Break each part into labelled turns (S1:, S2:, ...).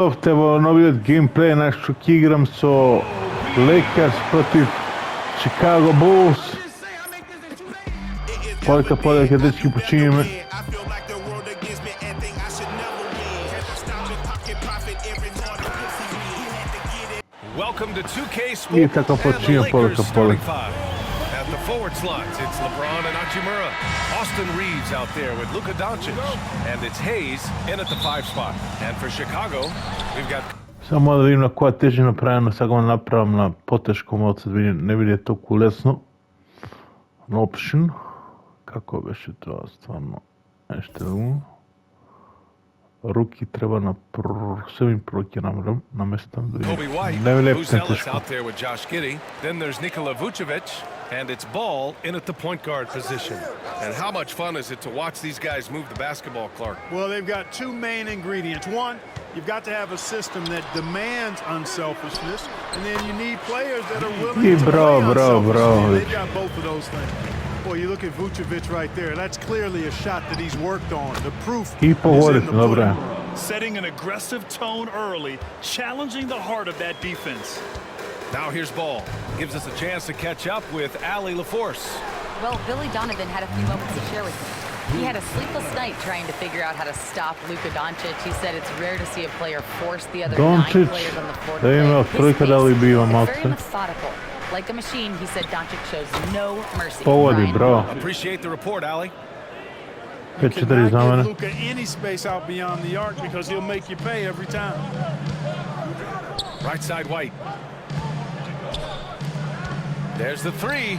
S1: Trebao novi gameplay našeg igram so Lakers protiv Chicago Bulls. Poljka, dečki, počinjeme. I tako počinje poljka.
S2: At the forward slots, it's LeBron and Hachimura. Austin Reeves out there with Luka Doncic. And it's Hayes in at the 5 spot. And for Chicago, we've got...
S1: Samo da vidim na koja težina pravimo, sad ga napravim na poteškom, od sad ne vidite to kulesno. Option. Kako beše to stvarno? Nešto ruki treba na svim ruki namestam.
S2: Kobe White, who's zealous out there with Josh Giddey. Then there's Nikola Vucevic, and it's Ball in at the point guard position. And how much fun is it to watch these guys move the basketball, Clark?
S3: Well, they've got two main ingredients. One, you've got to have a system that demands unselfishness, and then you need players that are willing to play unselfishly. They've got both of those things. Boy, you look at Vucevic right there. That's clearly a shot that he's worked on. The proof is in the pudding.
S4: Setting an aggressive tone early, challenging the heart of that defense.
S2: Now here's Ball. Gives us a chance to catch up with Allie LaForce.
S5: Well, Billy Donovan had a few moments to share with me. He had a sleepless night trying to figure out how to stop Luka Doncic. He said it's rare to see a player force the other 9 players on the floor to play. His pace is very methodical. Like a machine, he said Doncic shows no mercy.
S2: Appreciate the report, Allie.
S3: You cannot give Luka any space out beyond the arc because he'll make you pay every time.
S2: Right side, White. There's the 3.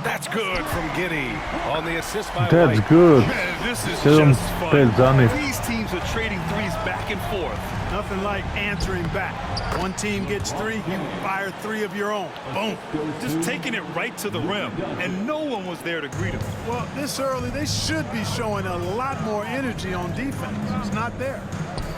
S2: That's good from Giddey on the assist by White.
S1: That's good.
S4: Man, this is just fun. These teams are trading threes back and forth.
S3: Nothing like answering back. One team gets 3, you fire 3 of your own. Boom.
S4: Just taking it right to the rim, and no one was there to greet him.
S3: Well, this early, they should be showing a lot more energy on defense. It's not there.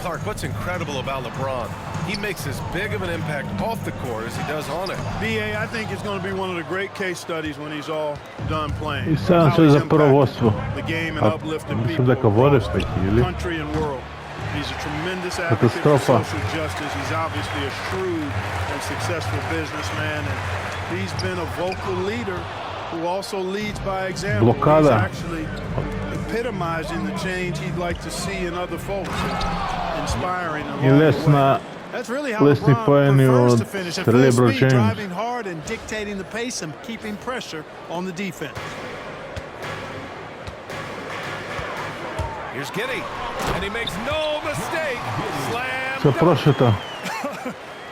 S2: Clark, what's incredible about LeBron? He makes as big of an impact off the court as he does on it.
S3: BA, I think it's going to be one of the great case studies when he's all done playing.
S1: I sam se za prvovodstvo.
S3: The game and uplifting people, country and world. He's a tremendous advocate for social justice. He's obviously a shrewd and successful businessman, and he's been a vocal leader who also leads by example. He's actually epitomizing the change he'd like to see in other folks, inspiring along the way. That's really how LeBron prefers to finish, at full speed, driving hard and dictating the pace and keeping pressure on the defense.
S2: Here's Giddey, and he makes no mistake. Slam.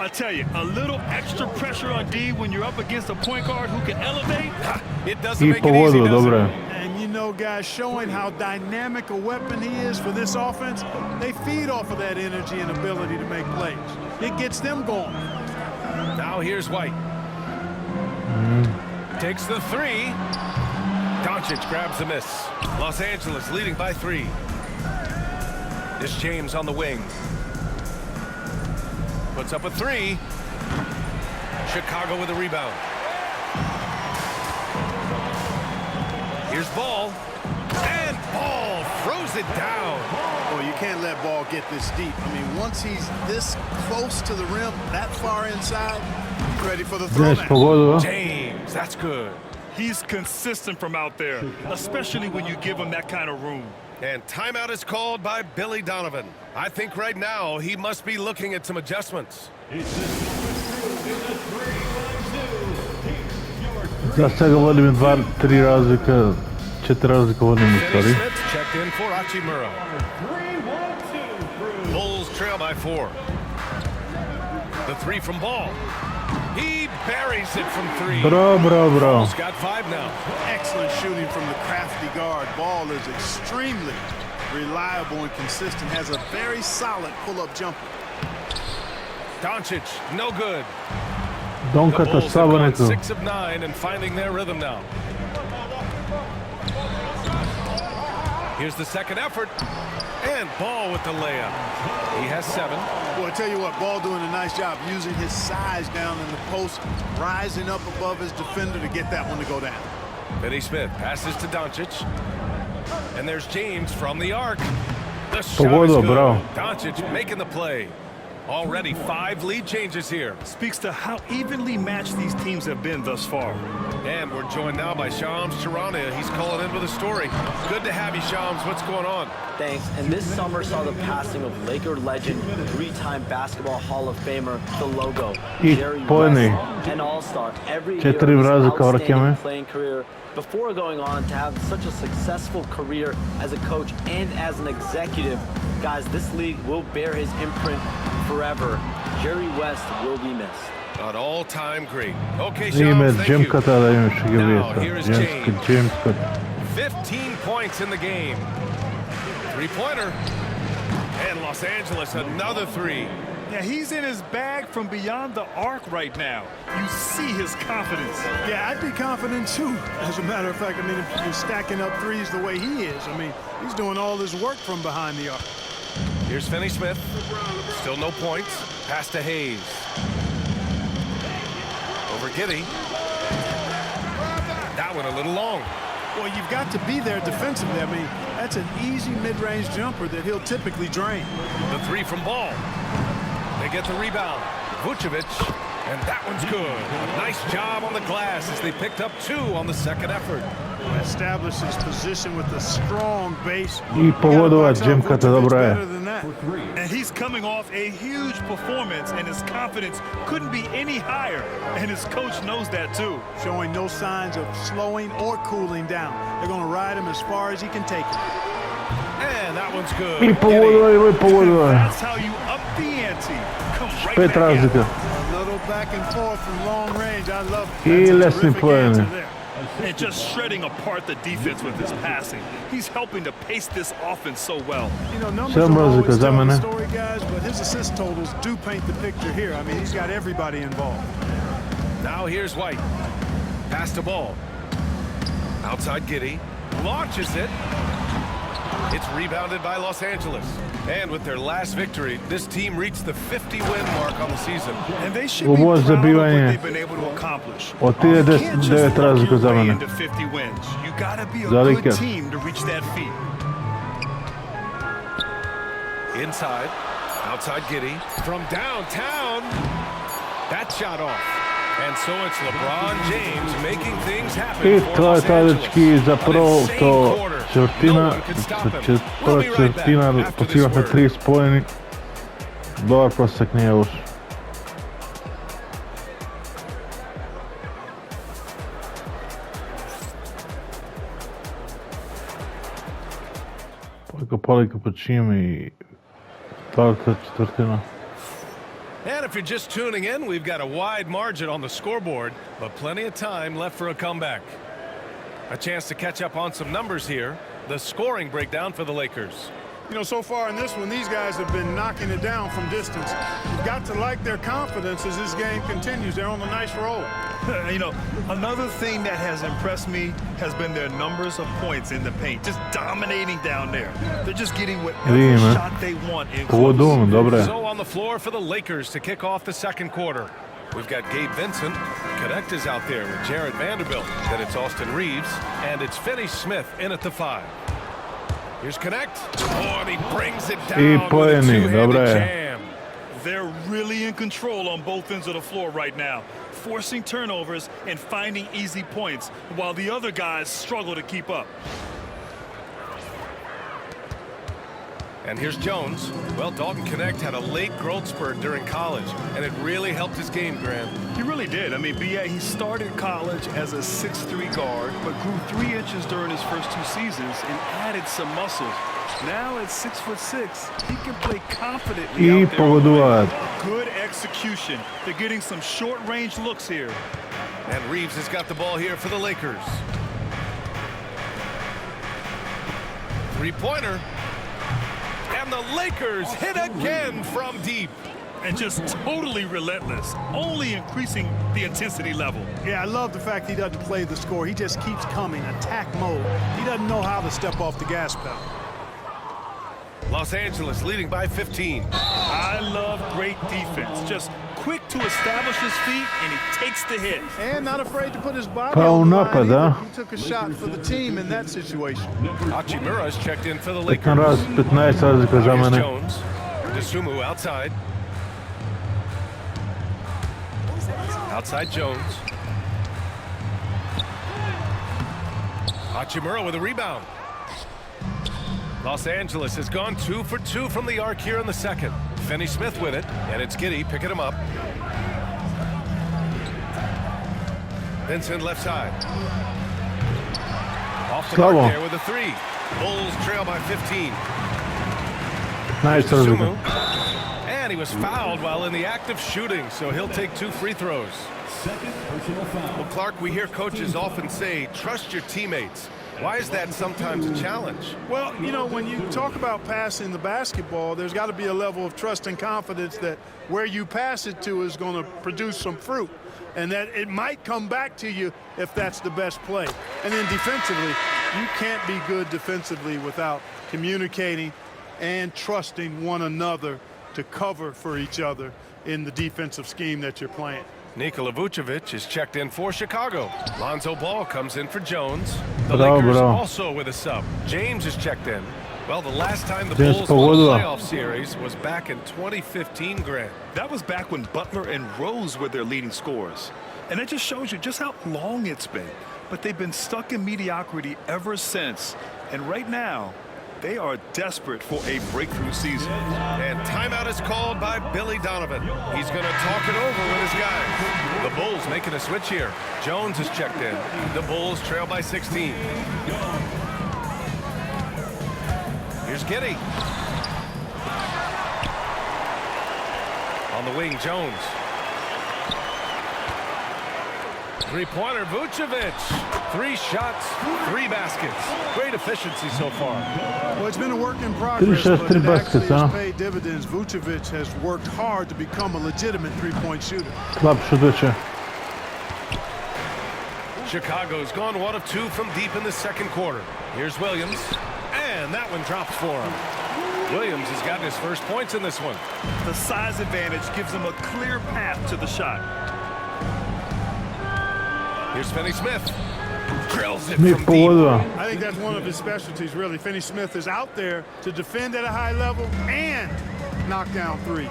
S4: I tell you, a little extra pressure on D when you're up against a point guard who can elevate.
S2: It doesn't make it easy, does it?
S3: And you know, guys, showing how dynamic a weapon he is for this offense, they feed off of that energy and ability to make plays. It gets them going.
S2: Now here's White. Takes the 3. Doncic grabs the miss. Los Angeles leading by 3. This James on the wing. Puts up a 3. Chicago with a rebound. Here's Ball. And Ball throws it down.
S3: Well, you can't let Ball get this deep. I mean, once he's this close to the rim, that far inside, he's ready for the throwdown.
S2: James, that's good.
S4: He's consistent from out there, especially when you give him that kind of room.
S2: And timeout is called by Billy Donovan. I think right now he must be looking at some adjustments.
S1: Za svega vodim 2-3 razlika, 4 razlika vodim u stvari.
S2: Smith checked in for Hachimura. Bulls trail by 4. The 3 from Ball. He buries it from 3.
S1: Bro.
S2: Ball's got 5 now.
S3: Excellent shooting from the crafty guard. Ball is extremely reliable and consistent. Has a very solid pull-up jumper.
S2: Doncic, no good.
S1: Donka to slabo neko.
S2: 6 of 9 and finding their rhythm now. Here's the second effort. And Ball with the layup. He has 7.
S3: Well, I tell you what, Ball doing a nice job using his size down in the post, rising up above his defender to get that one to go down.
S2: Finney Smith passes to Doncic. And there's James from the arc. The shot is
S1: Pogodio,
S2: good.
S1: bravo.
S2: Doncic making the play. Already 5 lead changes here.
S4: Speaks to how evenly matched these teams have been thus far.
S2: And we're joined now by Shams Charania. He's calling in with a story. Good to have you, Shams. What's going on?
S6: Thanks. And this summer saw the passing of Laker legend, 3-time Basketball Hall of Famer, the logo, Jerry West, an all-star every year of his outstanding playing career before going on to have such a successful career as a coach and as an executive. Guys, this league will bear his imprint forever. Jerry West will be missed.
S2: An all-time great. Okay, Shams, thank you. Now, here is James. 15 points in the game. Three-pointer. And Los Angeles, another 3.
S4: Yeah, he's in his bag from beyond the arc right now. You see his confidence.
S3: Yeah, I'd be confident too. As a matter of fact, I mean, if you're stacking up threes the way he is, I mean, he's doing all his work from behind the arc.
S2: Here's Finney Smith. Still no points. Pass to Hayes. Over Giddey. That one a little long.
S3: Well, you've got to be there defensively. I mean, that's an easy mid-range jumper that he'll typically drain.
S2: The 3 from Ball. They get the rebound. Vucevic, and that one's good. Nice job on the glass as they picked up 2 on the second effort.
S3: Establishes position with a strong base.
S1: I pogodova Jimkata, dobro je.
S4: And he's coming off a huge performance, and his confidence couldn't be any higher. And his coach knows that too.
S3: Showing no signs of slowing or cooling down. They're going to ride him as far as he can take it.
S2: And that one's good.
S1: I pogodova.
S4: That's how you up the ante. Come right
S1: Pet
S4: back in.
S1: razlika.
S3: A little back and forth from long range. I love it.
S1: I
S3: That's a
S1: lesni
S3: terrific answer
S1: poeni.
S3: there.
S4: And just shredding apart the defense with his passing. He's helping to pace this offense so well.
S3: You know, numbers
S1: Sam
S3: don't always
S1: razlika za
S3: tell the
S1: mene.
S3: story, guys, but his assist totals do paint the picture here. I mean, he's got everybody involved.
S2: Now here's White. Pass to Ball. Outside Giddey. Launches it. It's rebounded by Los Angeles. And with their last victory, this team reached the 50-win mark on the season.
S4: And they should be
S1: Ovo
S4: proud of what
S1: zabivanje.
S4: they've been able to accomplish.
S1: Od ti je
S4: You can't just
S1: 9
S4: work
S1: razlika
S4: your
S1: za
S4: way
S1: mene.
S4: into 50 wins. You gotta be a
S1: Za
S4: good
S1: Lakers.
S4: team to reach that feat.
S2: Inside. Outside Giddey. From downtown. That shot off. And so it's LeBron James making things happen
S1: I
S2: for
S1: to je
S2: Los
S1: ta dečki
S2: Angeles.
S1: zapravo
S2: An insane
S1: to
S2: quarter. No
S1: četvrtina,
S2: one could stop him.
S1: prva
S2: We'll be right back
S1: četvrtina
S2: after this
S1: postigla
S2: word.
S1: 3 spojeni. Dobar prosjek nije ušao. Polika po čim I ta četvrtina.
S2: And if you're just tuning in, we've got a wide margin on the scoreboard, but plenty of time left for a comeback. A chance to catch up on some numbers here. The scoring breakdown for the Lakers.
S3: You know, so far in this one, these guys have been knocking it down from distance. You've got to like their confidence as this game continues. They're on a nice roll.
S4: You know, another thing that has impressed me has been their numbers of points in the paint, just dominating down there. They're just getting whatever shot they want in
S1: Pogodujem, dobro je.
S2: So on the floor for the Lakers to kick off the second quarter. We've got Gabe Vincent. Connect is out there with Jared Vanderbilt. Then it's Austin Reeves. And it's Finney Smith in at the 5. Here's Connect. Oh, and he brings it down
S1: I
S2: with a
S1: poeni,
S2: two-handed
S1: dobro je.
S2: jam.
S4: They're really in control on both ends of the floor right now, forcing turnovers and finding easy points while the other guys struggle to keep up.
S2: And here's Jones. Well, Dalton Connect had a late growth spurt during college, and it really helped his game, Grant.
S4: He really did. I mean, he started college as a 6'3" guard, but grew 3 inches during his first 2 seasons and added some muscle. Now at 6'6", he can play confidently
S1: I
S4: out there.
S1: pogodovat.
S4: Good execution. They're getting some short-range looks here.
S2: And Reeves has got the ball here for the Lakers. Three-pointer. And the Lakers hit again from deep.
S4: And just totally relentless, only increasing the intensity level.
S3: Yeah, I love the fact he doesn't play the score. He just keeps coming, attack mode. He doesn't know how to step off the gas pedal.
S2: Los Angeles leading by 15.
S4: I love great great defense. Just quick to establish his feet, and he takes the hit.
S3: And not afraid to put his body
S1: Pa
S3: on the
S1: napad,
S3: line.
S1: a?
S3: He took a shot for the team in that situation.
S2: Hachimura's checked in for the
S1: 15
S2: Lakers.
S1: 15 razlika za
S2: Here's
S1: mene.
S2: Jones. Dosunmu outside. Outside Jones. Hachimura with a rebound. Los Angeles has gone 2 for 2 from the arc here in the second. Finney-Smith with it, and it's Giddey picking him up. Vincent left side. Off the mark there with a 3. Bulls trail by 15.
S1: Nice razlika.
S2: Dosunmu. And he was fouled while in the act of shooting, so he'll take 2 free throws. Well, Clark, we hear coaches often say, trust your teammates. Why is that sometimes a challenge?
S3: Well, you know, when you talk about passing the basketball, there's got to be a level of trust and confidence that where you pass it to is going to produce some fruit, and that it might come back to you if that's the best play. And then defensively, you can't be good defensively without communicating and trusting one another to cover for each other in the defensive scheme that you're playing.
S2: Nikola Vucevic is checked in for Chicago. Lonzo Ball comes in for Jones. The
S1: Bravo,
S2: Lakers
S1: bravo.
S2: also with a sub. James is checked in. Well, the last time the
S1: James
S2: Bulls won a
S1: pogodila.
S2: playoff series was back in 2015, Grant.
S4: That was back when Butler and Rose were their leading scorers. And it just shows you just how long it's been. But they've been stuck in mediocrity ever since. And right now, they are desperate for a breakthrough season.
S2: And timeout is called by Billy Donovan. He's going to talk it over with his guys. The Bulls making a switch here. Jones is checked in. The Bulls trail by 16. Here's Giddey. On the wing, Jones. Three-pointer, Vucevic. 3 shots, 3 baskets. Great efficiency so far.
S3: Well, it's been a work in progress,
S1: shots,
S3: but
S1: 3
S3: it actually
S1: baskets, huh?
S3: has paid dividends. Vucevic has worked hard to become a legitimate three-point shooter.
S1: Slab šuteće.
S2: Chicago's gone 1 of 2 from deep in the second quarter. Here's Williams, and that one drops for him. Williams has gotten his first points in this one.
S4: The size advantage gives him a clear path to the shot.
S2: Here's Finney-Smith. Drills it
S1: Smith
S2: from deep.
S1: pogodila.
S3: I think that's one of his specialties, really. Finney-Smith is out there to defend at a high level and knock down threes.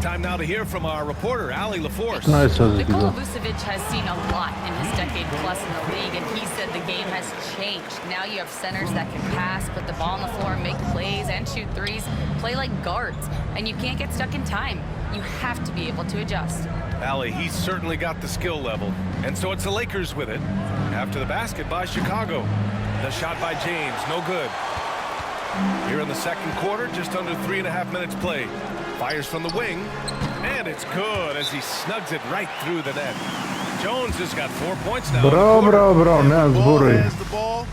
S2: Time now to hear from our reporter, Ali LaForce.
S1: 15 razlika
S5: Nikola
S1: za.
S5: Vucevic has seen a lot in his decade plus in the league, and he said the game has changed. Now you have centers that can pass, put the ball on the floor, make plays, and shoot threes, play like guards, and you can't get stuck in time. You have to be able to adjust.
S2: Ali, he's certainly got the skill level, and so it's the Lakers with it. After the basket by Chicago. The shot by James, no good. Here in the second quarter, just under 3.5 minutes played. Fires from the wing, and it's good as he snugs it right through the net. Jones has got 4 points now.
S1: Bravo, nema
S3: Ball
S1: zbori.
S3: has the ball.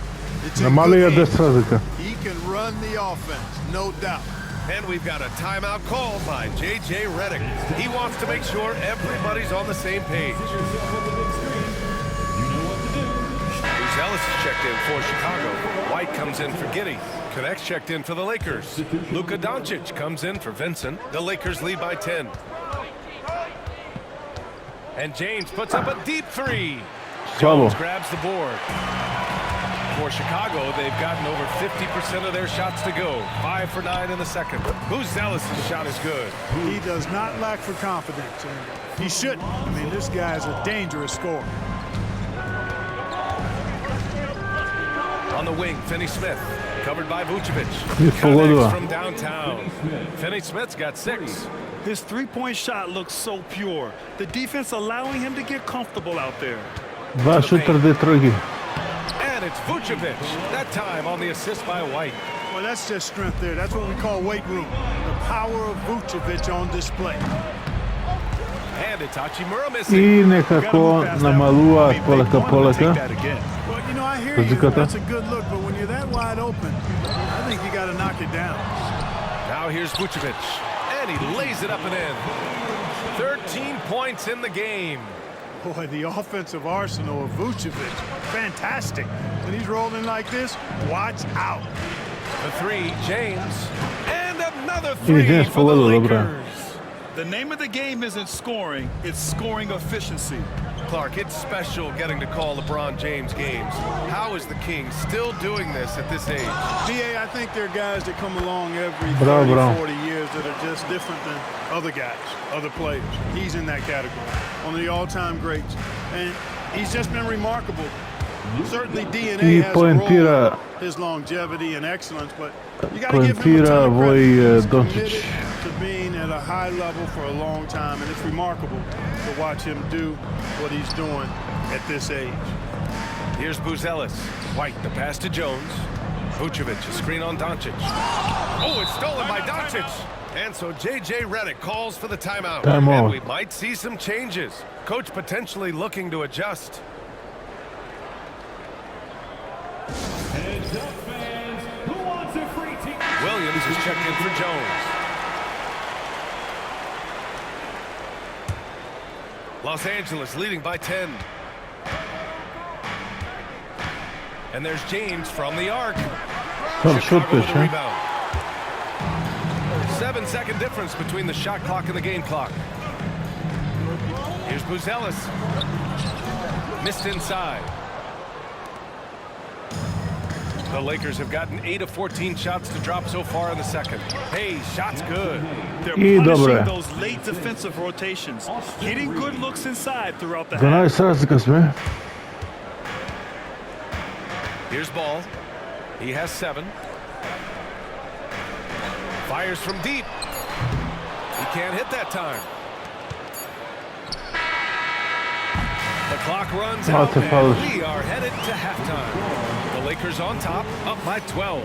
S3: It's in
S1: Namali je
S3: good
S1: 10
S3: hands.
S1: razlika.
S3: He can run the offense, no doubt.
S2: And we've got a timeout called by J.J. Redick. He wants to make sure everybody's on the same page. Bruce Ellis is checked in for Chicago. White comes in for Giddey. Connects checked in for the Lakers. Luka Doncic comes in for Vincent. The Lakers lead by 10. And James puts up a deep 3.
S1: Slabo.
S2: Jones grabs the board. For Chicago, they've gotten over 50% of their shots to go. 5 for 9 in the second. Bruce Ellis' shot is good.
S3: He does not lack for confidence, and he shouldn't. I mean, this guy's a dangerous scorer.
S2: On the wing, Finney-Smith, covered by Vucevic.
S1: Smith pogodila.
S2: Connects from downtown. Finney-Smith's got 6.
S4: His three-point shot looks so pure. The defense allowing him to get comfortable out there.
S1: 2 šuter, 2 trojke.
S2: And it's Vucevic, that time on the assist by White.
S3: Well, that's just strength there. That's what we call weight room. The power of Vucevic on display.
S2: And it's Hachimura
S1: I
S2: missing.
S1: nekako namalua poleka.
S3: Well, you know, I hear you.
S1: Razlika ta?
S3: That's a good look, but when you're that wide open, I think you got to knock it down.
S2: Now here's Vucevic, and he lays it up and in. 13 points in the game.
S3: Boy, the offensive arsenal of Vucevic, fantastic. When he's rolling like this, watch out.
S2: The 3, James, and another
S1: I
S2: 3
S1: James
S2: for the
S1: pogodil, dobra.
S2: Lakers.
S4: The name of the game isn't scoring, it's scoring efficiency.
S2: Clark, it's special getting to call LeBron James games. How is the King still doing this at this age?
S3: BA, I think there are guys that come along every 30, 40 years that are just different than other guys, other players. He's in that category, one of the all-time greats. And he's just been remarkable. Certainly DNA has a role in his longevity and excellence, but you got to give him a ton of credit. He's committed to being at a high level for a long time, and it's remarkable to watch him do what he's doing at this age.
S2: Here's Buzelis. White, the pass to Jones. Vucevic, a screen on Doncic. Oh, it's stolen by Doncic. And so J.J. Redick calls for the timeout. And we might see some changes. Coach potentially looking to adjust.
S7: Heads up, fans. Who wants a free ticket?
S2: Williams is checked in for Jones. Los Angeles leading by 10. And there's James from the arc. Chicago with the rebound. 7-second difference between the shot clock and the game clock. Here's Buzelis. Missed inside. The Lakers have gotten 8 of 14 shots to drop so far in the second. Hey, shot's good.
S4: They're punishing those late defensive rotations, getting good looks inside throughout the half.
S2: Here's Ball. He has 7. Fires from deep. He can't hit that time. The clock runs out, and we are headed to halftime. The Lakers on top, up by 12.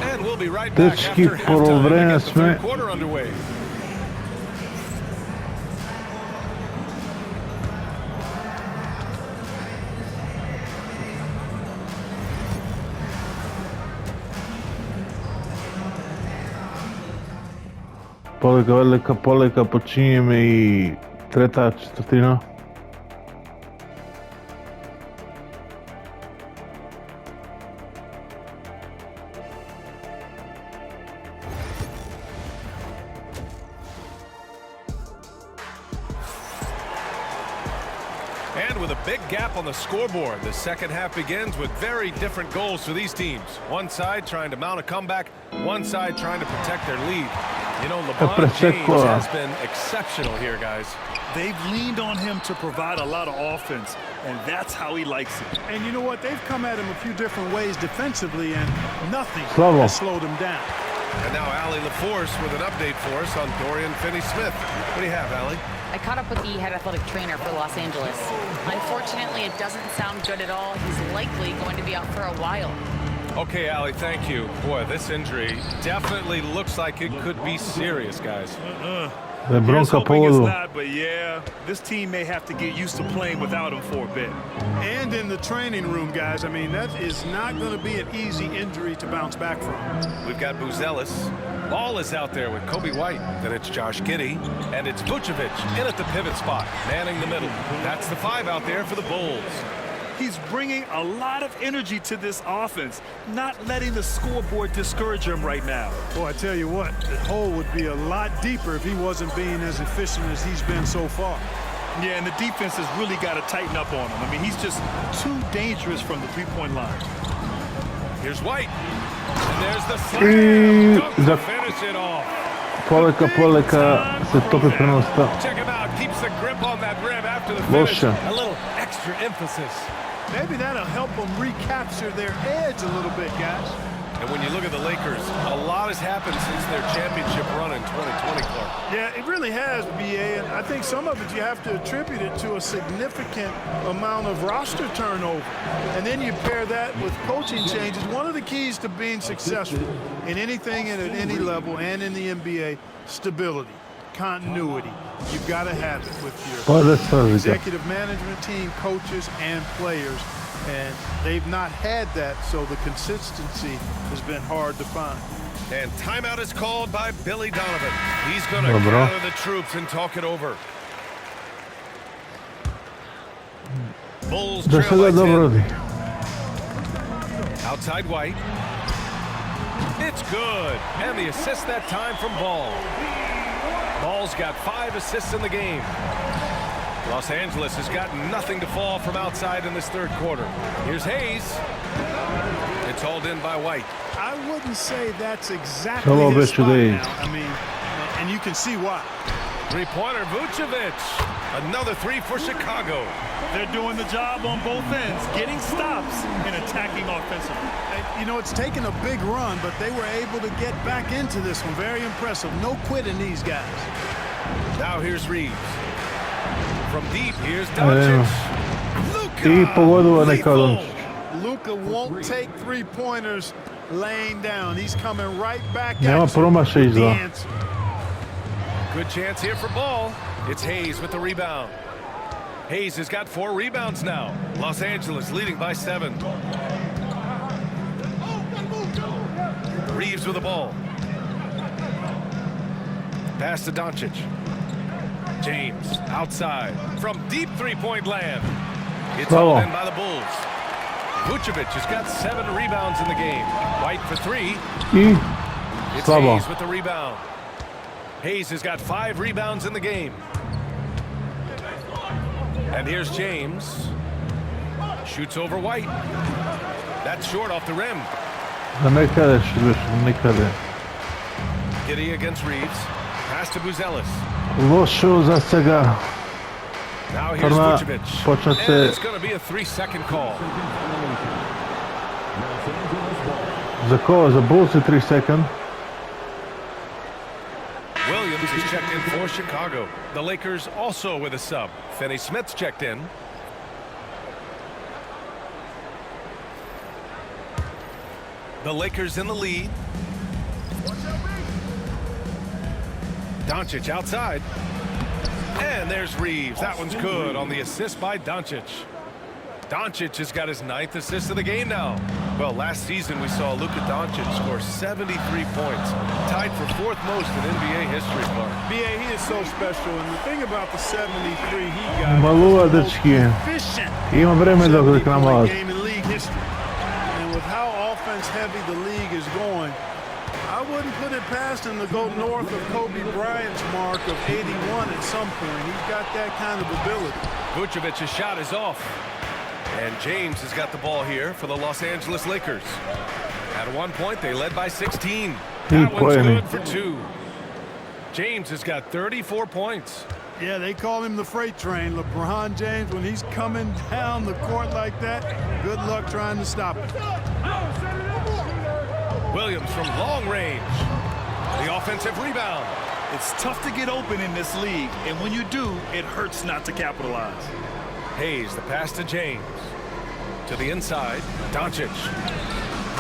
S2: And we'll be right back after halftime to get the third quarter underway.
S1: Poleka, počinjeme i treta četvrtina.
S2: And with a big gap on the scoreboard, the second half begins with very different goals for these teams. One side trying to mount a comeback, one side trying to protect their lead. You know, LeBron James has been exceptional here, guys.
S4: They've leaned on him to provide a lot of offense, and that's how he likes it.
S3: And you know what? They've come at him a few different ways defensively, and nothing has slowed him down.
S2: And now Allie LaForce with an update for us on Dorian Finney-Smith. What do you have, Allie?
S5: I caught up with the head athletic trainer for Los Angeles. Unfortunately, it doesn't sound good at all. He's likely going to be out for a while.
S2: Okay, Allie, thank you. Boy, this injury definitely looks like it could be serious, guys.
S4: Here's hoping it's not, but yeah, this team may have to get used to playing without him for a bit.
S3: And in the training room, guys, I mean, that is not going to be an easy injury to bounce back from.
S2: We've got Buzelis. Ball is out there with Kobe White. Then it's Josh Giddey. And it's Vucevic in at the pivot spot, manning the middle. That's the 5 out there for the Bulls.
S4: He's bringing a lot of energy to this offense, not letting the scoreboard discourage him right now.
S3: Boy, I tell you what, the hole would be a lot deeper if he wasn't being as efficient as he's been so far.
S4: Yeah, and the defense has really got to tighten up on him. I mean, he's just too dangerous from the three-point line.
S2: Here's White. And there's the slam. To finish it off.
S1: Poleka se topi prenosta.
S2: Check him out. Keeps the grip on that rim after the finish. A little extra emphasis.
S3: Maybe that'll help them recapture their edge a little bit, guys.
S2: And when you look at the Lakers, a lot has happened since their championship run in 2020, Clark.
S3: Yeah, it really has, BA, and I think some of it you have to attribute it to a significant amount of roster turnover. And then you pair that with coaching changes. One of the keys to being successful in anything at any level and in the NBA, stability, continuity. You've got to have it with your executive management team, coaches, and players. And they've not had that, so the consistency has been hard to find.
S2: And timeout is called by Billy Donovan. He's going to gather the troops and talk it over. Bulls trail by 10. Outside White. It's good. And the assist that time from Ball. Ball's got 5 assists in the game. Los Angeles has got nothing to fall from outside in this third quarter. Here's Hayes. It's hauled in by White.
S3: I wouldn't say that's exactly his spot now. I mean, and you can see why.
S2: Three-pointer, Vucevic. Another three for Chicago.
S4: They're doing the job on both ends, getting stops and attacking offensively.
S3: You know, it's taken a big run, but they were able to get back into this one. Very impressive. No quitting these guys.
S2: Now here's Reeves. From deep, here's Doncic.
S3: Luka won't take three-pointers laying down. He's coming right back at
S1: Nema promašaj
S3: the
S1: izla.
S3: answer.
S2: Good chance here for Ball. It's Hayes with the rebound. Hayes has got 4 rebounds now. Los Angeles leading by 7. Reeves with the ball. Pass to Doncic. James outside from deep three-point land. It's hauled in by the Bulls. Vucevic has got 7 rebounds in the game. White for 3. It's Hayes with the rebound. Hayes has got 5 rebounds in the game. And here's James. Shoots over White. That's short off the rim. Giddey against Reeves. Pass to Buzelis.
S1: Lošo za сега.
S2: Now here's Vucevic. And it's going to be a 3-second call.
S1: Za koga? Za Bulls je 3 second.
S2: Williams is checked in for Chicago. The Lakers also with a sub. Finney Smith's checked in. The Lakers in the lead. Doncic outside. And there's Reeves. That one's good on the assist by Doncic. Doncic has got his 9th assist of the game now. Well, last season we saw Luka Doncic score 73 points, tied for 4th most in NBA history, Clark.
S3: BA, he is so special, and the thing about the 73 he got
S1: Malua, dečki. Ima vreme dok k nama.
S3: game in league history. And with how offense heavy the league is going, I wouldn't put it past him to go north of Kobe Bryant's mark of 81 at some point. He's got that kind of ability.
S2: Vucevic's shot is off. And James has got the ball here for the Los Angeles Lakers. At one point, they led by 16. That one's good for 2. James has got 34 points.
S3: Yeah, they call him the freight train. LeBron James, when he's coming down the court like that, good luck trying to stop him.
S2: Williams from long range. The offensive rebound.
S4: It's tough to get open in this league, and when you do, it hurts not to capitalize.
S2: Hayes, the pass to James. To the inside, Doncic.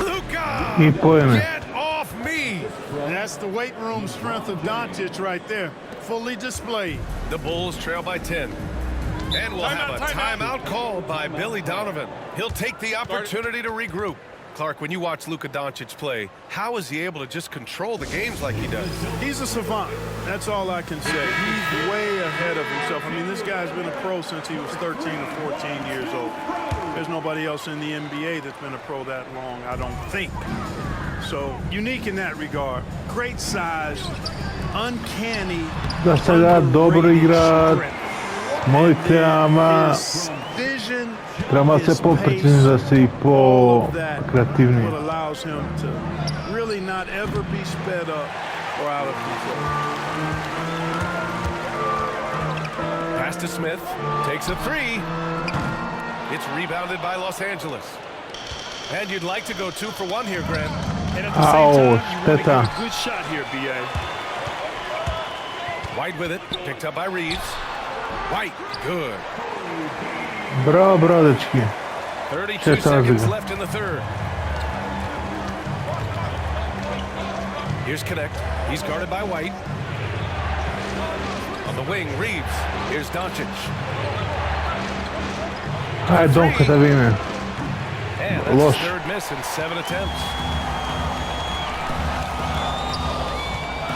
S2: Luka! Get off me!
S3: And that's the weight room strength of Doncic right there. Fully displayed.
S2: The Bulls trail by 10. And we'll have a timeout called by Billy Donovan. He'll take the opportunity to regroup. Clark, when you watch Luka Doncic play, how is he able to just control the games like he does?
S3: He's a savant. That's all I can say. He's way ahead of himself. I mean, this guy's been a pro since he was 13 or 14 years old. There's nobody else in the NBA that's been a pro that long, I don't think. So, unique in that regard. Great size, uncanny,
S1: Da se da dobro igrat. Mojte, ama treba se popričiti da se I po kreativniji.
S3: What allows him to really not ever be sped up or out of control.
S2: Pass to Smith, takes a 3. It's rebounded by Los Angeles. And you'd like to go 2 for 1 here, Grant.
S4: And at the same time, you want to get a good shot here, BA.
S2: White with it, picked up by Reeves. White, good.
S1: Bravo, dečki.
S2: 32 seconds left in the third. Here's Connect. He's guarded by White. On the wing, Reeves. Here's Doncic.
S1: Aj, Donka da vime.
S2: And that's his 3rd miss in 7 attempts.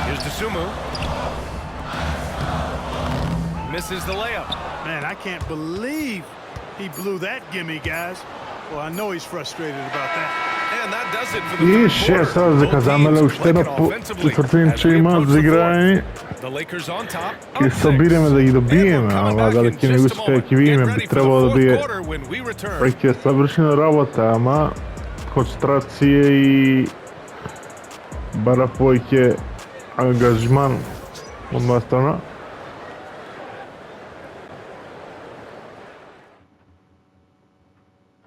S2: Here's DeSumo. Misses the layup.
S3: Man, I can't believe he blew that gimme, guys. Well, I know he's frustrated about that.
S1: I 6 razlika za mene ušteno po četvrtim čima zigranji. I sabiramo da ih dobijeme, ali da li ne uspije kivime bi trebalo da bije preke savršena rabota, ama koncentracije i barapojke angažman od moja strana.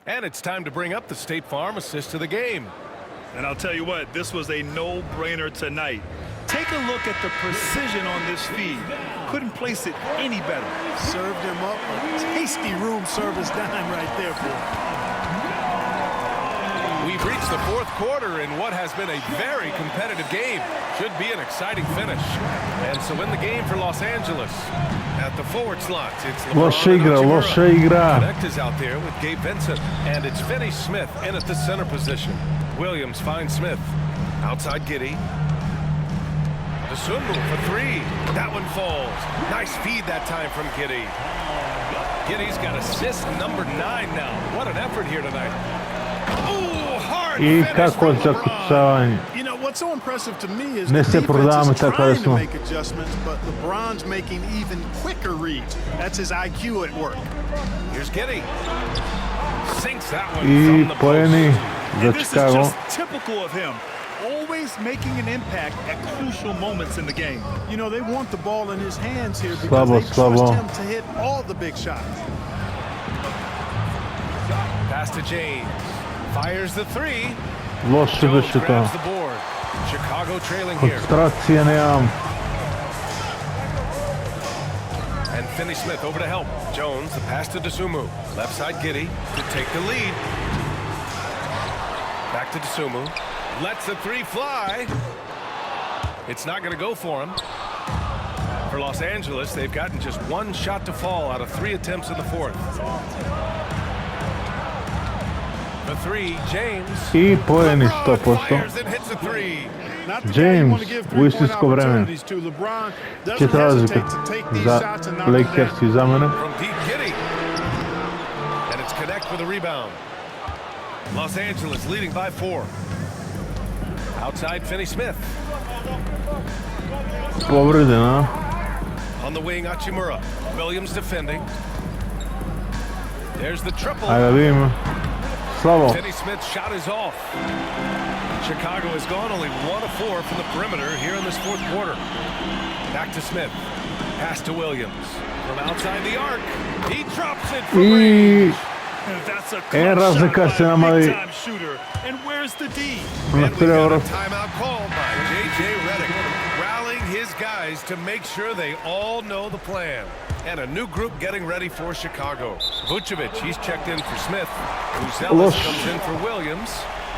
S2: And it's time to bring up the State Farm assist to the game.
S4: And I'll tell you what, this was a no-brainer tonight. Take a look at the precision on this feed. Couldn't place it any better.
S3: Served him up a tasty room service dime right there for him.
S2: We've reached the fourth quarter in what has been a very competitive game. Should be an exciting finish. And so in the game for Los Angeles, at the forward slot, it's
S1: Loša igra.
S2: Connect is out there with Gabe Vincent, and it's Finney Smith in at the center position. Williams finds Smith. Outside Giddey. Dosunmu for three. That one falls. Nice feed that time from Giddey. Giddey's got assist number 9 now. What an effort here tonight. Oh, hard finish from LeBron.
S3: You know, what's so impressive to me is
S1: Ne se prodavamo tako da
S3: trying to
S1: smo.
S3: make adjustments, but LeBron's making even quicker reads. That's his IQ at work.
S2: Here's Giddey. Sinks that one
S1: I
S2: from the
S1: poeni
S2: post.
S1: za
S4: And this is
S1: Chicago.
S4: just typical of him. Always making an impact at crucial moments in the game.
S3: You know, they want the ball in his hands here because
S1: Slabo,
S3: they trust
S1: slabo.
S3: him to hit all the big shots.
S2: Pass to James. Fires the three.
S1: Loše
S2: Jones
S1: beše to.
S2: grabs the board. Chicago trailing here.
S1: Koncentracije nemam.
S2: And Finney Smith over to help. Jones, the pass to Dosunmu. Left side Giddey to take the lead. Back to Dosunmu. Lets the three fly. It's not going to go for him. For Los Angeles, they've gotten just one shot to fall out of 3 attempts in the fourth. The three, James.
S1: I poeni
S2: LeBron
S1: 100%.
S2: fires and hits a three.
S3: Not the guy you
S1: James,
S3: want to give
S1: u
S3: three-point
S1: istinsko vreme.
S3: opportunities to. LeBron doesn't
S1: 4 razlike
S3: hesitate to take these
S1: za
S3: shots and knock them
S1: Lakers
S3: down.
S1: i za mene.
S2: From deep Giddey. And it's Connect with a rebound. Los Angeles leading by 4. Outside Finney Smith.
S1: Povreden, a?
S2: On the wing, Hachimura. Williams defending. There's the triple.
S1: Ajde da vidimo. Slabo.
S2: Finney Smith's shot is off. Chicago has gone only 1 of 4 from the perimeter here in this fourth quarter. Back to Smith. Pass to Williams. From outside the arc. He drops it from range.
S4: And that's a
S1: razlika
S4: clutch
S1: se
S4: shot
S1: nama
S4: by a
S1: i-
S4: big-time shooter. And where's the D?
S1: Na
S2: And we've got a
S1: 3
S2: timeout called by J.J. Redick, rallying his guys to make sure they all know the plan. And a new group getting ready for Chicago. Vucevic, he's checked in for Smith. Uzelis
S1: Loš.
S2: comes in for Williams.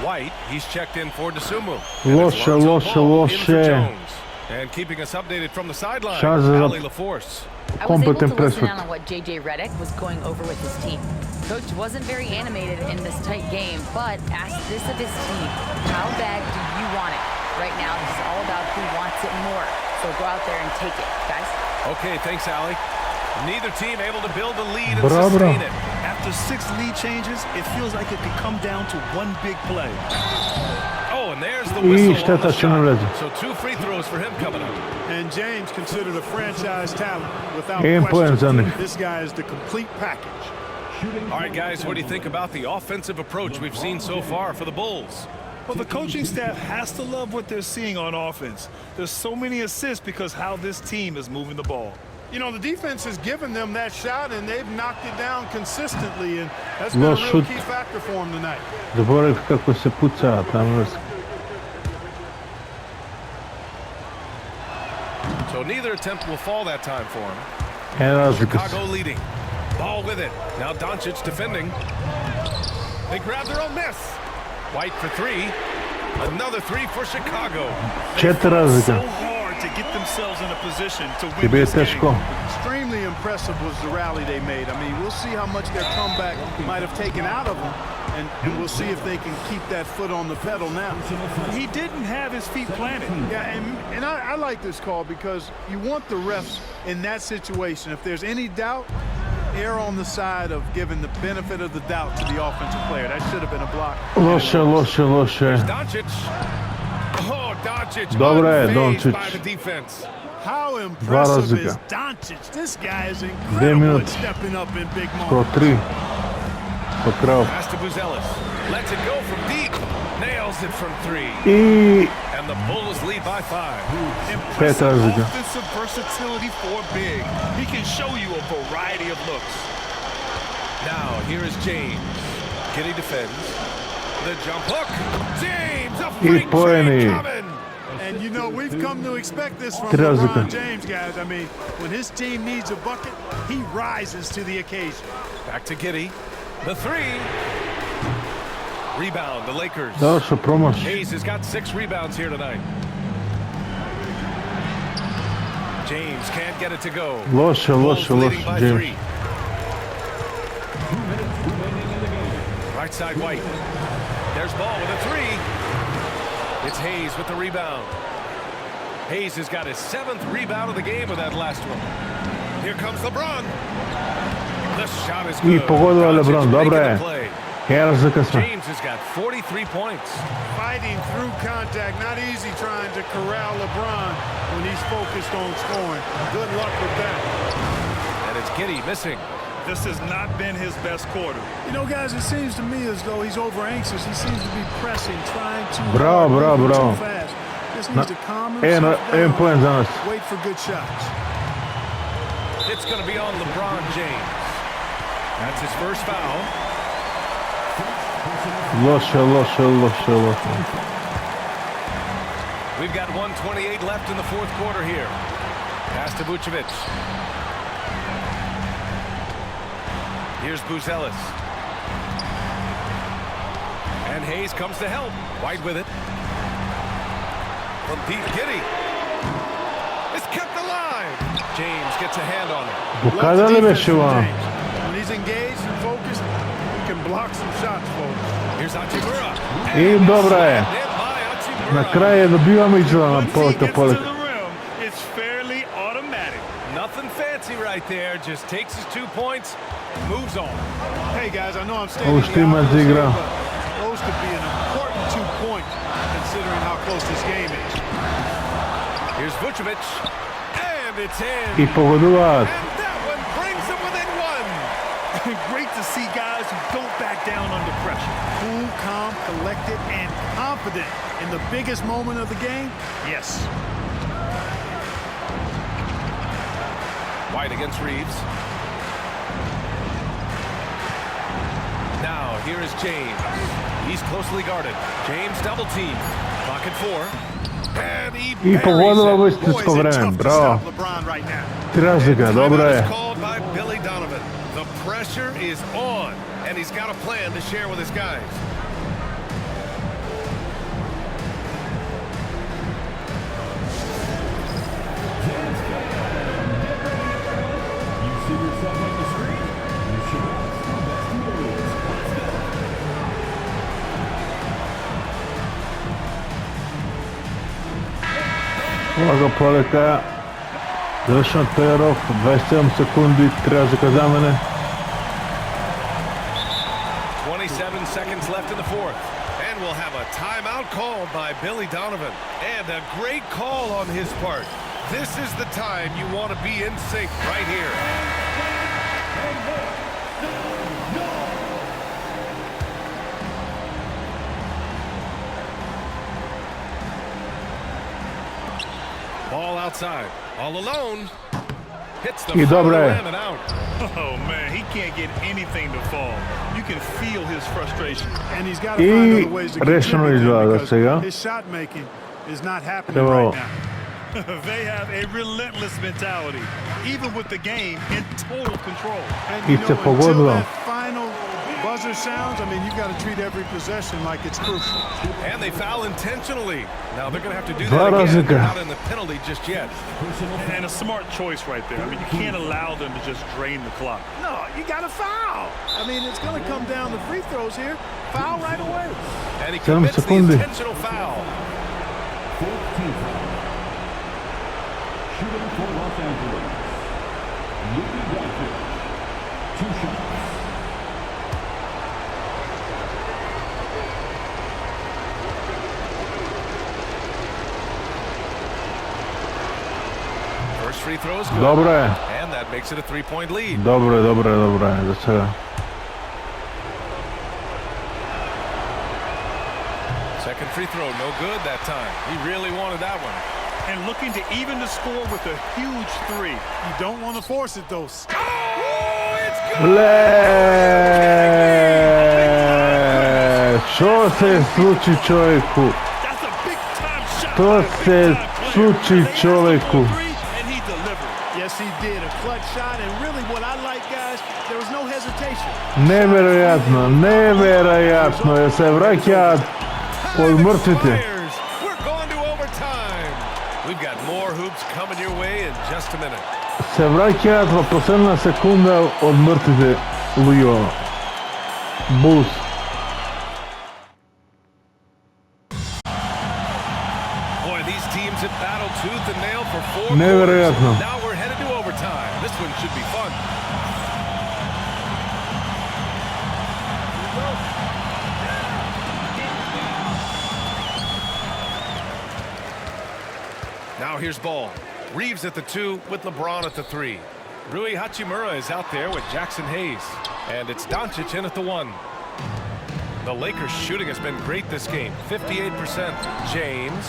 S2: White, he's checked in for Dosunmu. And it's
S1: Loše,
S2: Lonzo
S1: loše,
S2: Ball in for
S1: loše.
S2: Jones. And keeping us updated from the sideline,
S1: Šanse za
S2: Ali LaForce.
S5: I was able
S1: kompletan
S5: to listen
S1: presvod.
S5: in on what J.J. Redick was going over with his team. Coach wasn't very animated in this tight game, but asked this of his team. How bad do you want it? Right now, this is all about who wants it more. So go out there and take it, guys.
S2: Okay, thanks, Ali. Neither team able to build a lead and
S1: Bra, bra.
S2: sustain it.
S4: After 6 lead changes, it feels like it could come down to one big play.
S2: Oh, and there's the
S1: I
S2: whistle on
S1: šteta
S2: the
S1: što ne
S2: shot.
S1: ulazi.
S2: So 2 free throws for him coming up.
S3: And James considered a franchise talent without
S1: Game poen za
S3: question.
S1: njih.
S3: This guy is the complete package.
S2: All right, guys, what do you think about the offensive approach we've seen so far for the Bulls?
S4: Well, the coaching staff has to love what they're seeing on offense. There's so many assists because how this team is moving the ball.
S3: You know, the defense has given them that shot, and they've knocked it down consistently, and that's been a
S1: Loš
S3: real
S1: šut.
S3: key factor for them tonight.
S1: Zaboravite kako se puca tamo.
S2: So neither attempt will fall that time for him.
S1: Razlika se.
S2: Chicago leading. Ball with it. Now Doncic defending. They grab their own miss. White for 3. Another 3 for Chicago.
S1: 4 razlika.
S4: So hard to get themselves in a position to
S1: Ti
S4: win
S1: bi je
S4: this game.
S1: teško.
S3: Extremely impressive was the rally they made. I mean, we'll see how much their comeback might have taken out of them, and we'll see if they can keep that foot on the pedal now.
S4: He didn't have his feet planted.
S3: Yeah, and I like this call because you want the refs in that situation. If there's any doubt, err on the side of giving the benefit of the doubt to the offensive player. That should have been a block.
S1: Loše.
S2: Doncic. Oh, Doncic.
S1: Dobro je,
S2: unfazed
S1: Doncic.
S2: by the defense.
S3: How impressive
S1: razlika.
S3: is Doncic? This guy is
S1: 2
S3: incredible
S1: minute.
S3: at stepping up in big
S1: Skoro
S3: moments.
S1: 3. Po kraju.
S2: Pass to Buzelis. Lets it go from deep. Nails it from 3.
S1: I
S2: And the Bulls lead by 5.
S1: pet razlika.
S4: Offensive versatility for big. He can show you a variety of looks.
S2: Now, here is James. Giddy defends. The jump hook. James, a freight
S1: poeni.
S2: train coming.
S3: And you know, we've come to expect this from
S1: Tri razlike.
S3: LeBron James, guys. I mean, when his team needs a bucket, he rises to the occasion.
S2: Back to Giddy. The 3. Rebound, the Lakers.
S1: Došao promaš.
S2: Hayes has got 6 rebounds here tonight. James can't get it to go.
S1: Loše,
S2: Bulls leading by
S1: James.
S2: 3. Right side White. There's Ball with a 3. It's Hayes with the rebound. Hayes has got his 7th rebound of the game with that last one. Here comes LeBron. The shot is
S1: I
S2: good.
S1: pogodio je
S2: Doncic
S1: LeBron,
S2: making
S1: dobro
S2: the
S1: je.
S2: play.
S1: Kaj razlika smo?
S2: James has got 43 points.
S3: Fighting through contact, not easy trying to corral LeBron when he's focused on scoring. Good luck with that.
S2: And it's Giddy missing.
S4: This has not been his best quarter.
S3: You know, guys, it seems to me as though he's over anxious. He seems to be pressing, trying to
S1: Bravo, bravo, bravo.
S3: too fast. Just needs to calm
S1: En
S3: himself
S1: poen za
S3: down.
S1: nas.
S3: Wait for good shots.
S2: It's going to be on LeBron James. That's his first foul.
S1: Loše.
S2: We've got 1:28 left in the 4th quarter here. Pass to Vucevic. Here's Buzelis. And Hayes comes to help. White with it. From deep, Giddy. It's kept alive. James gets a hand on it.
S1: Do kada li beše van?
S3: When he's engaged and focused, he can block some shots, folks.
S2: Here's Hachimura.
S1: I dobra je.
S2: And by Hachimura.
S1: Na kraju je dobio Mitchella na
S4: Once he
S1: polika
S4: gets to
S1: polika.
S4: the rim, it's fairly automatic.
S2: Nothing fancy right there. Just takes his 2 points, moves on.
S3: Hey, guys, I know I'm stating
S1: Ovo
S3: the
S1: što ima
S3: obvious
S1: da igra.
S3: here, but those could be an important 2 points considering how close this game is.
S2: Here's Vucevic. And it's in.
S1: I pogodovac.
S2: And that one brings him within 1.
S4: Great to see guys who don't back down under pressure.
S3: Cool, calm, collected, and confident in the biggest moment of the game? Yes.
S2: White against Reeves. Now, here is James. He's closely guarded. James double team. Clock at 4. And he
S1: I pogodila
S2: buries
S1: u
S2: it.
S1: istinsko
S3: Boy, is it
S1: vreme.
S3: tough to
S1: Bravo.
S3: stop LeBron right now.
S1: 3 razlika, dobro
S2: Timeout
S1: je.
S2: is called by Billy Donovan. The pressure is on, and he's got a plan to share with his guys.
S7: You see yourself on the screen? You should ask the best heroes. Let's go.
S1: Blaga polika. Završen playoff, 27 sekundi, 3 razlika za mene.
S2: 27 seconds left in the 4th. And we'll have a timeout called by Billy Donovan. And a great call on his part. This is the time you want to be in sync right here. Ball outside. All alone. Hits the
S1: I
S2: front of
S1: dobra
S2: the
S1: je.
S2: rim and out.
S4: Oh man, he can't get anything to fall. You can feel his frustration.
S3: And he's got to
S1: I
S3: find other ways to
S1: rešeno
S3: contribute
S1: izgleda
S3: there
S1: da se ga.
S3: because his shot making is not happening
S1: Evo.
S3: right now.
S4: They have a relentless mentality, even with the game in total control.
S3: And
S1: I
S3: you
S1: se
S3: know, until
S1: pogodilo.
S3: that final buzzer sounds, I mean, you got to treat every possession like it's crucial.
S2: And they foul intentionally. Now they're going to have to do
S1: Dva
S2: that again.
S1: razlika.
S2: They're not in the penalty just yet.
S4: And a smart choice right there. I mean, you can't allow them to just drain the clock.
S3: No, you got to foul. I mean, it's going to come down to free throws here. Foul right away.
S2: And he
S1: 7
S2: commits the
S1: sekundi.
S2: intentional foul.
S7: 14 foul. Shooting for Los Angeles. Luka Doncic. 2 shots.
S2: First free throw is good.
S1: Dobre,
S2: And that makes it a 3-point lead.
S1: dobre, za čega.
S2: Second free throw, no good that time. He really wanted that one.
S4: And looking to even the score with a huge 3.
S3: You don't want to force it, though.
S2: Oh, it's good!
S1: Le, što se sluči čovjeku?
S4: That's a big time shot.
S1: To
S4: by a big
S1: se
S4: time player.
S1: sluči
S4: They asked him
S1: čovjeku.
S4: for 3, and he delivered.
S3: Yes, he did. A clutch shot, and really what I like, guys, there was no hesitation.
S1: Nevjerojatno, nevjerojatno, jer se vraća od mrtvite.
S2: Flyers. We're going to overtime. We've got more hoops coming your way in just a minute.
S1: Se vraća v posledna sekunda od mrtvite Leo. Bulls.
S2: Boy, these teams have battled tooth and nail for 4
S1: Nevjerojatno.
S2: quarters. Now we're headed to overtime. This one should be fun. Now here's ball. Reeves at the 2 with LeBron at the 3. Rui Hachimura is out there with Jackson Hayes. And it's Doncic in at the 1. The Lakers shooting has been great this game. 58%. James.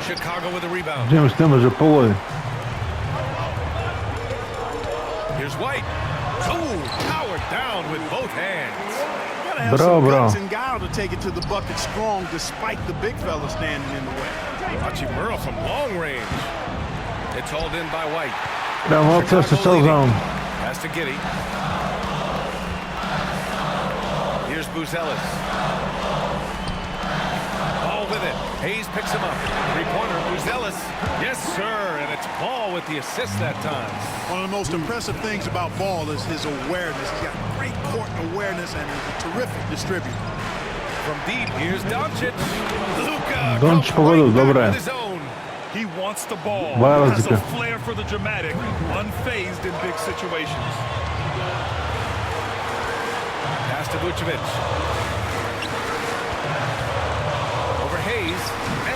S2: Chicago with a rebound.
S1: James ne može pogodi.
S2: Here's White. Oh, powered down with both hands.
S3: Gotta have
S1: Bravo,
S3: some
S1: bravo.
S3: guts and guile to take it to the bucket strong despite the big fella standing in the way.
S2: Hachimura from long range. It's hauled in by White.
S1: Prema oca se
S2: Chicago leading.
S1: salzam.
S2: Pass to Giddey. Here's Buzelis. Ball with it. Hayes picks him up. Three-pointer, Buzelis. Yes, sir. And it's Ball with the assist that time.
S3: One of the most impressive things about Ball is his awareness. He's got great court awareness and he's a terrific distributor.
S2: From deep, here's Doncic. Luka
S1: Doncic
S2: comes
S1: pogodio,
S2: right back
S1: dobro je.
S2: with his own.
S4: He wants the ball.
S1: Moja
S4: Has a
S1: razlika.
S4: flair for the dramatic, unfazed in big situations.
S2: Pass to Vucevic. Over Hayes.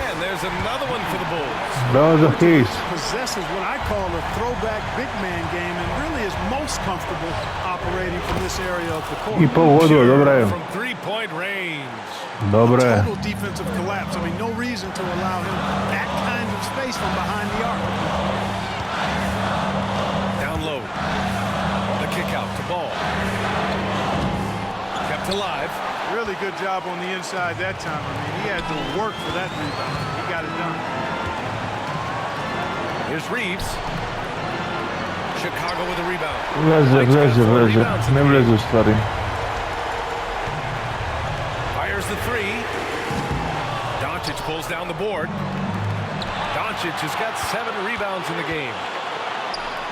S2: And there's another one for the Bulls.
S1: Bravo za Hayes.
S3: Possesses what I call a throwback big man game and really is most comfortable operating from this area of the court.
S1: I pogodio, dobra je.
S2: From three-point range.
S1: Dobra je.
S3: Total defensive collapse. I mean, no reason to allow him that kind of space from behind the arc.
S2: Down low. The kick out to Ball. Kept alive.
S3: Really good job on the inside that time. I mean, he had to work for that rebound. He got it done.
S2: Here's Reeves. Chicago with a rebound.
S1: Vleze. Ne vleze u stvari.
S2: Fires the 3. Doncic pulls down the board. Doncic has got 7 rebounds in the game.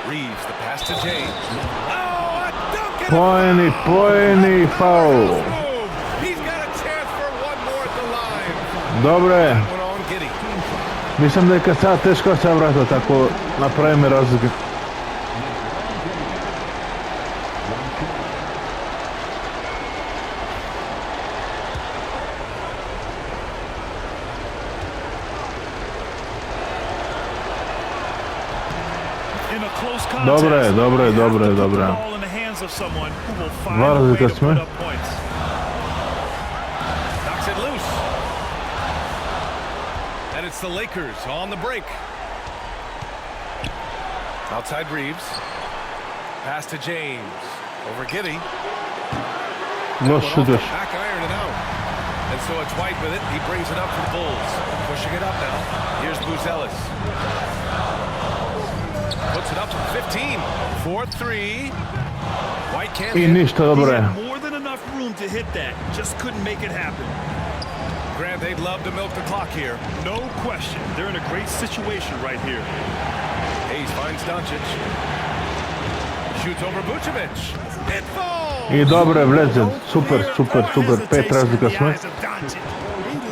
S2: Reeves, the pass to James. Oh, a dunk and a
S1: Poeni, foul.
S2: move. He's got a chance for one more at the line.
S1: Dobro je.
S2: That one on Giddey.
S1: Mislim da je kad sad teško se vrata, tako napravimo razlike.
S4: In a close contest,
S1: Dobro je.
S4: you have to put the
S1: Dobro.
S4: ball in the hands of someone who will find
S1: Dva
S4: a way
S1: razlika
S4: to
S1: sme.
S4: put up points.
S2: Knocks it loose. And it's the Lakers on the break. Outside Reeves. Pass to James. Over Giddey.
S1: Loš šutaš.
S2: Back iron and out. And so it's White with it. He brings it up for the Bulls. Pushing it up now. Here's Buzelis. Puts it up to 15. 4-3. White can't
S1: I
S2: hit.
S1: ništa, dobro
S4: He
S1: je.
S4: had more than enough room to hit that. Just couldn't make it happen.
S2: Grant, they'd love to milk the clock here.
S4: No question. They're in a great situation right here.
S2: Hayes finds Doncic. Shoots over Vucevic. It falls!
S1: I dobro je vleze. Super. 5 razlika sme.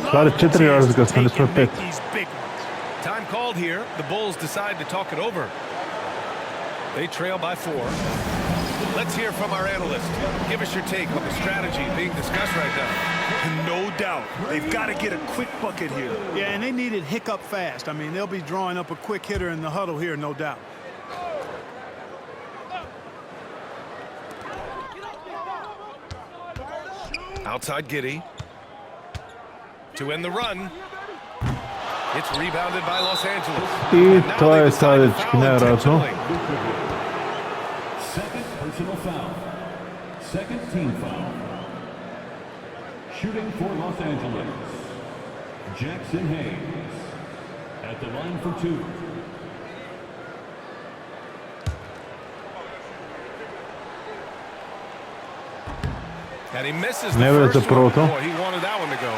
S1: Stvari 4 razlika sme, ne sme 5.
S2: Time called here. The Bulls decide to talk it over. They trail by 4. Let's hear from our analyst. Give us your take on the strategy being discussed right now.
S4: No doubt. They've got to get a quick bucket here.
S3: Yeah, and they need it hiccup fast. I mean, they'll be drawing up a quick hitter in the huddle here, no doubt.
S2: Outside Giddey. To end the run. It's rebounded by Los Angeles.
S1: I to je sad dečki, nevjerojatno.
S7: Second personal foul. Second team foul. Shooting for Los Angeles, Jackson Hayes. At the line for two.
S2: And he misses the
S1: Never
S2: first
S1: the
S2: one.
S1: proto.
S2: Boy, he wanted that one to go.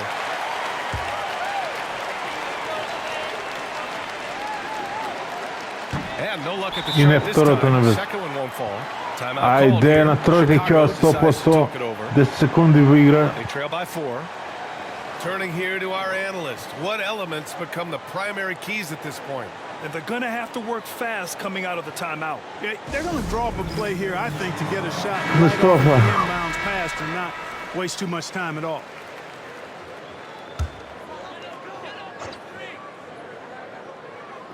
S2: And no luck at the
S1: I ne
S2: shot this
S1: vtorото ne
S2: time.
S1: veze.
S2: Second one won't fall. Timeout called
S1: Ajde
S2: here.
S1: na trojke
S2: Chicago
S1: kjava
S2: decides to
S1: 100%,
S2: talk it over.
S1: 10 sekundi u igra.
S2: They trail by 4. Turning here to our analyst. What elements become the primary keys at this point?
S4: And they're going to have to work fast coming out of the timeout.
S3: Yeah, they're going to draw up a play here, I think, to get a shot right off the
S1: Mustafa.
S3: inbounds pass and not waste too much time at all.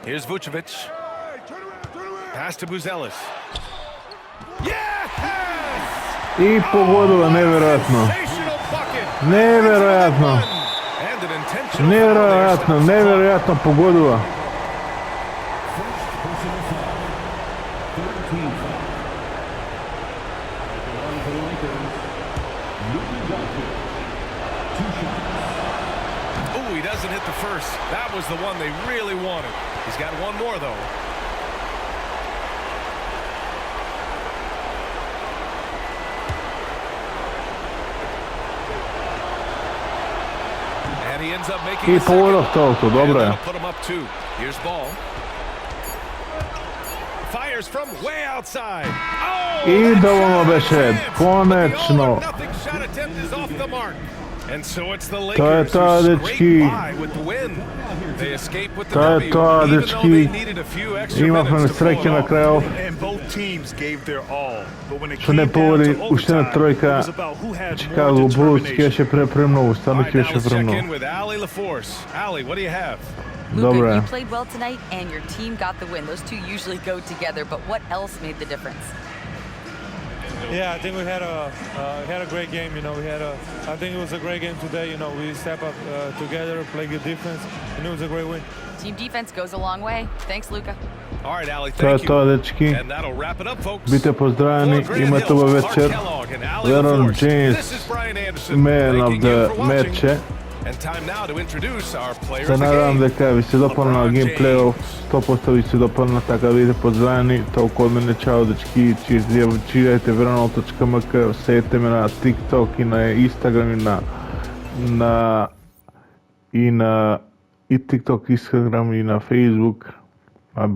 S2: Here's Vucevic. Pass to Buzelis. Yes!
S1: I pogodila, nevjerojatno.
S2: Sensational bucket.
S1: Nevjerojatno.
S2: And an intentional
S1: Nevjerojatno,
S2: foul there.
S1: nevjerojatno pogodila.
S7: First personal foul. Third team foul. At the line for the Lakers, Luka Doncic. 2 shots.
S2: Ooh, he doesn't hit the first. That was the one they really wanted. He's got one more, though. And he ends up making
S1: I
S2: a second.
S1: pogodio to, dobro je.
S2: And that'll put him up 2. Here's ball. Fires from way outside. Oh,
S1: I
S2: that
S1: dovoljno
S2: shot
S1: beše,
S2: is in.
S1: konečno.
S2: But the all-or-nothing shot attempt is off the mark. And so it's the
S1: To je
S2: Lakers
S1: to,
S2: who
S1: dečki.
S2: scrape by with the win. They escape with the
S1: To je
S2: W,
S1: to,
S2: even though
S1: dečki.
S2: they needed a few extra
S1: Imamo
S2: minutes to pull
S1: sreće
S2: it
S1: na
S2: off.
S1: kraju.
S4: And both teams gave their all. But when it
S1: Što
S4: came
S1: ne
S4: down
S1: povodi
S4: to
S1: uštena
S4: overtime, it
S1: trojka
S4: was about who had more
S1: Chicago Bulls
S4: determination.
S1: kješe premnovu, stvarno
S2: All right, now
S1: kješe
S2: let's check
S1: premnovu.
S2: in with Allie LaForce. Allie, what do you have?
S1: Dobro
S5: Luka,
S1: je.
S5: you played well tonight, and your team got the win. Those two usually go together, but what else made the difference?
S8: Yeah, I think we had a great game. You know, I think it was a great game today. You know, we step up together, play good defense, and it was a great win.
S5: Team defense goes a long way. Thanks, Luka.
S2: All right, Allie,
S1: To je
S2: thank
S1: to,
S2: you.
S1: dečki.
S2: And that'll wrap it up, folks.
S1: Bite pozdravljeni,
S2: For Grant
S1: imate
S2: Hill,
S1: ovaj
S2: Clark
S1: večer
S2: Kellogg, and Allie
S1: LeBron
S2: LaForce.
S1: James,
S2: This is Brian Anderson,
S1: man of
S2: thanking you
S1: the
S2: for watching.
S1: meče.
S2: And time now to introduce our player
S1: Se
S2: of the
S1: nadam
S2: game.
S1: da kada vi se dopalo na
S2: LeBron
S1: gameplayu,
S2: James.
S1: 100% vi se dopalo na takav video pozdravljeni, toliko od mene, čao dečki, čirajte vranol.mk, sejte me na TikTok i na Instagram i na TikTok, Instagram i na Facebook, a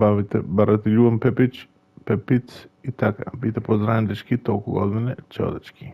S1: barate ljubom Pepic i tako, bite pozdravljeni dečki, toliko od mene, čao dečki.